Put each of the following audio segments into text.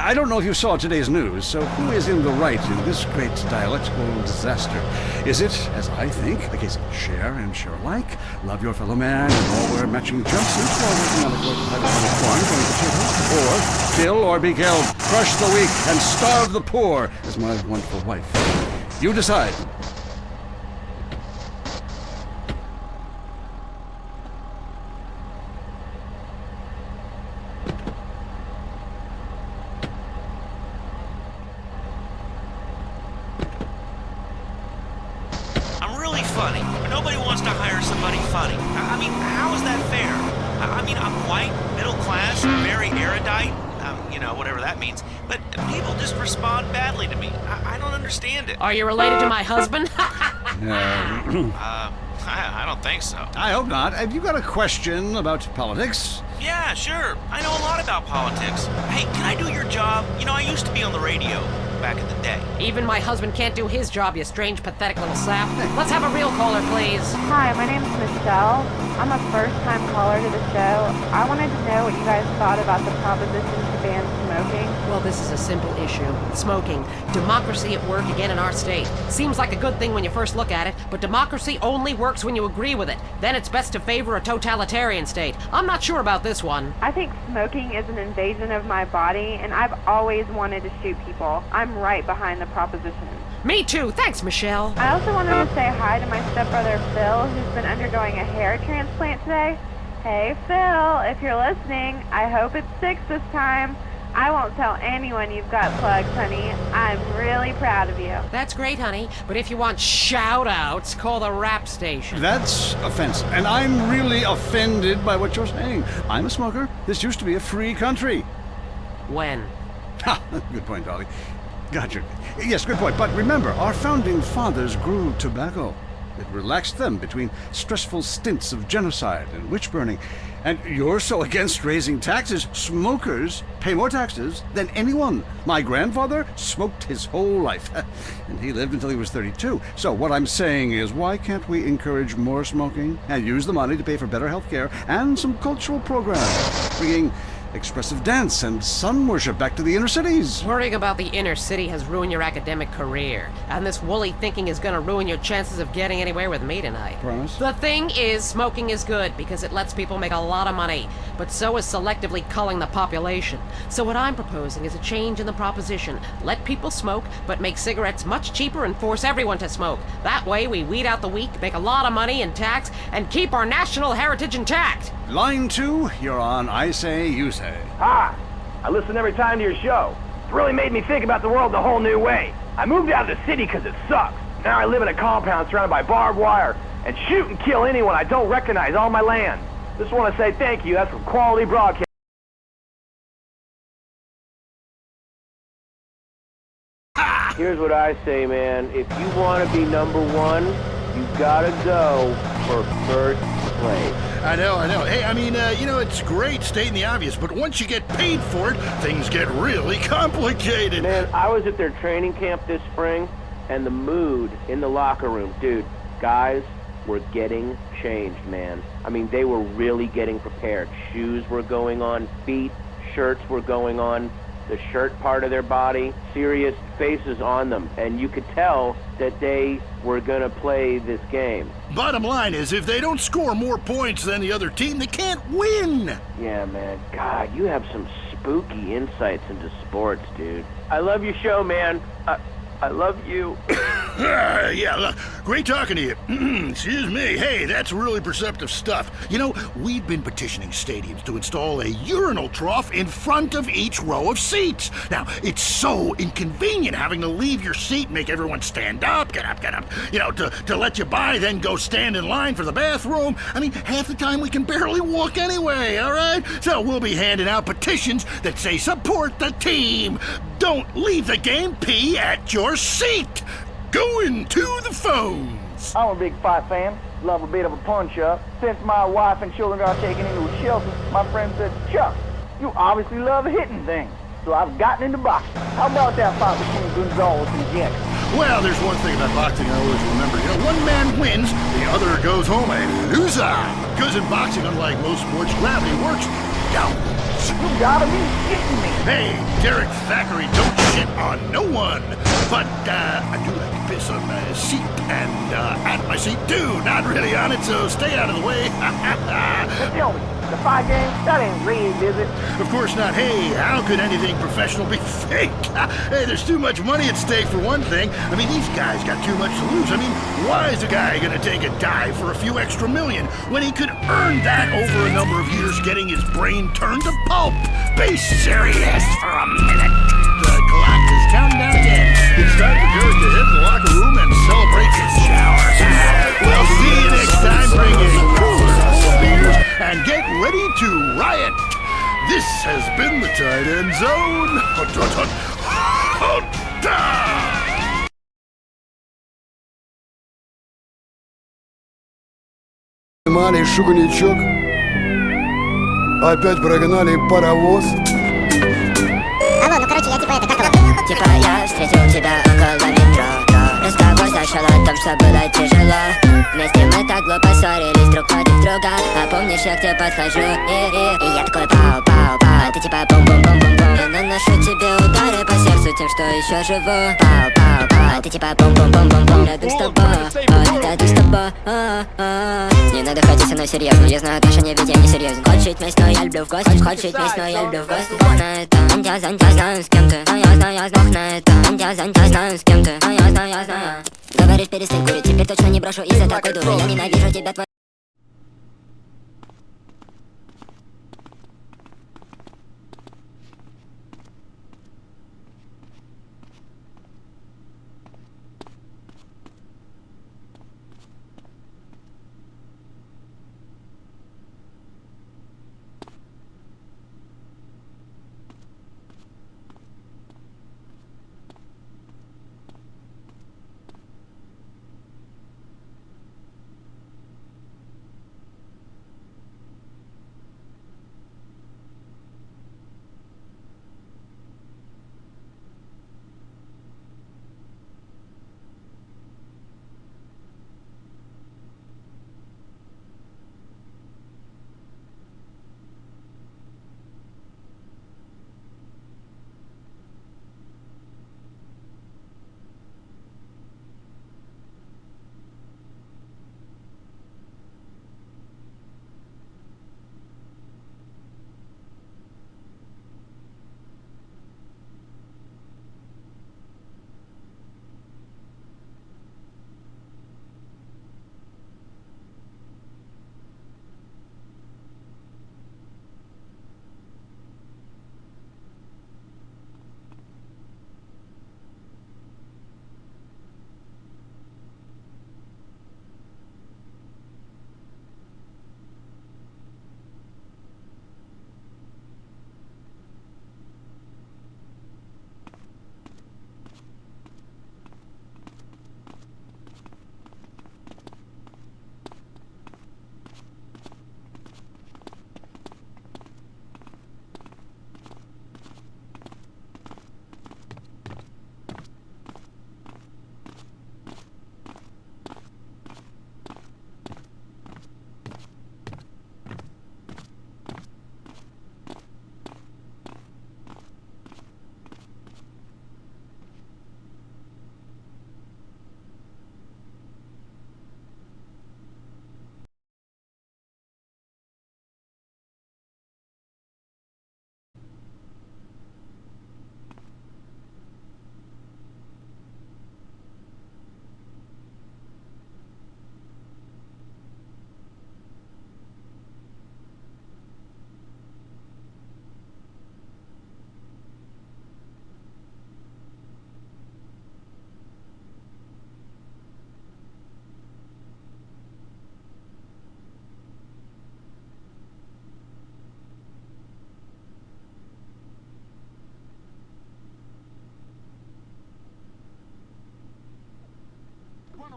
I don't know if you saw today's news, so who is in the right in this great dialectical disaster? Is it, as I think, the case of share and share alike, love your fellow man, and all wear matching jumpsuits while working on the court of farm going potatoes, or kill or be killed, crush the weak, and starve the poor, as my wonderful wife? You decide. Funny. Nobody wants to hire somebody funny. I mean, how is that fair? I mean, I'm white, middle class, very erudite, whatever that means. But people just respond badly to me. I don't understand it. Are you related to my husband? I don't think so. I hope not. Have you got a question about politics? Yeah, sure. I know a lot about politics. Hey, can I do your job? You know, I used to be on the radio back in the day. Even my husband can't do his job, you strange, pathetic little sap. Let's have a real caller, please. Hi, my name's Michelle. I'm a first-time caller to the show. I wanted to know what you guys thought about the proposition to ban smoking. Well, this is a simple issue. Smoking. Democracy at work again in our state. Seems like a good thing when you first look at it, but democracy only works when you agree with it. Then it's best to favor a totalitarian state. I'm not sure about this one. I think smoking is an invasion of my body, and I've always wanted to shoot people. I'm right behind the proposition. Me too. Thanks, Michelle. I also wanted to say hi to my stepbrother Phil, who's been undergoing a hair transplant today. Hey Phil, if you're listening, I hope it sticks this time. I won't tell anyone you've got plugs, honey. I'm really proud of you. That's great, honey. But if you want shout-outs, call the rap station. That's offensive, and I'm really offended by what you're saying. I'm a smoker. This used to be a free country. When? Ha! Good point, Dolly. Gotcha. Yes, good point. But remember, our founding fathers grew tobacco. It relaxed them between stressful stints of genocide and witch-burning. And you're so against raising taxes, smokers pay more taxes than anyone. My grandfather smoked his whole life, and he lived until he was 32. So what I'm saying is, why can't we encourage more smoking and use the money to pay for better health care and some cultural programs, bringing expressive dance and sun worship back to the inner cities? Worrying about the inner city has ruined your academic career, and this woolly thinking is gonna ruin your chances of getting anywhere with me tonight. Promise? The thing is, smoking is good because it lets people make a lot of money, but so is selectively culling the population. So what I'm proposing is a change in the proposition. Let people smoke, but make cigarettes much cheaper and force everyone to smoke. That way we weed out the weak, make a lot of money in tax, and keep our national heritage intact. Line 2, you're on I Say, You Say. Hi. I listen every time to your show. It's really made me think about the world in a whole new way. I moved out of the city because it sucks. Now I live in a compound surrounded by barbed wire and shoot and kill anyone I don't recognize on my land. Just want to say thank you. That's some quality broadcast. Here's what I say, man. If you want to be number one, you gotta go for first place. I know. Hey, I mean, it's great stating the obvious, but once you get paid for it, things get really complicated. Man, I was at their training camp this spring, and the mood in the locker room, dude, guys were getting changed, man. I mean, they were really getting prepared. Shoes were going on, feet, shirts were going on, the shirt part of their body, serious faces on them, and you could tell that they were gonna play this game. Bottom line is, if they don't score more points than the other team, they can't win. Yeah, man. God, you have some spooky insights into sports, dude. I love your show, man. I love you. Great talking to you. Excuse me. Hey, that's really perceptive stuff. You know, we've been petitioning stadiums to install a urinal trough in front of each row of seats. Now, it's so inconvenient having to leave your seat and make everyone stand up, get up, to let you by, then go stand in line for the bathroom. I mean, half the time we can barely walk anyway, all right? So we'll be handing out petitions that say support the team. Don't leave the game, pee at your seat. Going to the phones. I'm a big fight fan. Love a bit of a punch-up. Since my wife and children got taken into a shelter, my friend said, Chuck, you obviously love hitting things. so I've gotten into boxing. How about that fight between Gonzalez and Jackson? Well, there's one thing about boxing I always remember. You know, one man wins, the other goes home a loser. Because in boxing, unlike most sports, gravity works downwards. You gotta be kidding me. Hey, Derek Thackeray don't shit on no one. But I do like to piss on my seat and at my seat too. Not really on it, so stay out of the way. But tell me, the fight game, that ain't rigged, is it? Of course not. Hey, how could anything professional be fake? Hey, there's too much money at stake for one thing. I mean, these guys got too much to lose. I mean, why is a guy gonna take a dive for a few extra million when he could earn that over a number of years getting his brain turned to pulp? Be serious for a minute. The clock is counting down again. It's time for Derek to head to the locker room and celebrate his showers. We'll see you next time. Bring a cooler of beers and get ready to riot. This has been the Tight End Zone. Hut, hut, hut. Hut, Поймали шуганичок, опять прогнали паровоз. Алло, ну короче, я типа это, как его? Типа я встретил тебя около метро. Разговор зашел о том, что было тяжело. Вместе мы так глупо ссорились друг против друга. А помнишь, я к тебе подхожу и я такой пау-пау-пау. А ты типа бум-бум-бум-бум-бум. Я наношу тебе удары по сердцу тем, что еще живу. Пау-пау-пау. А ты типа бум-бум-бум-бум-бум. Рядом с тобой, рядом с тобой. Не надо ходить со мной серьезно. Я знаю отношения, ведь я не серьезен. Хочешь жить вместе, но я люблю в гости. Хочешь жить вместе, но я люблю в гости. Бог на это, я знаю с кем ты. Но я знаю, Бог на это, я знаю с кем ты. Но я знаю. Говоришь, перестань курить, теперь точно не брошу из-за такой дуры. Я ненавижу тебя, твой...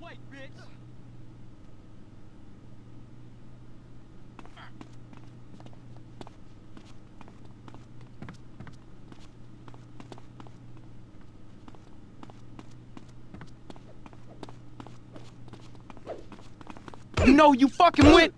away, bitch! know you fucking with.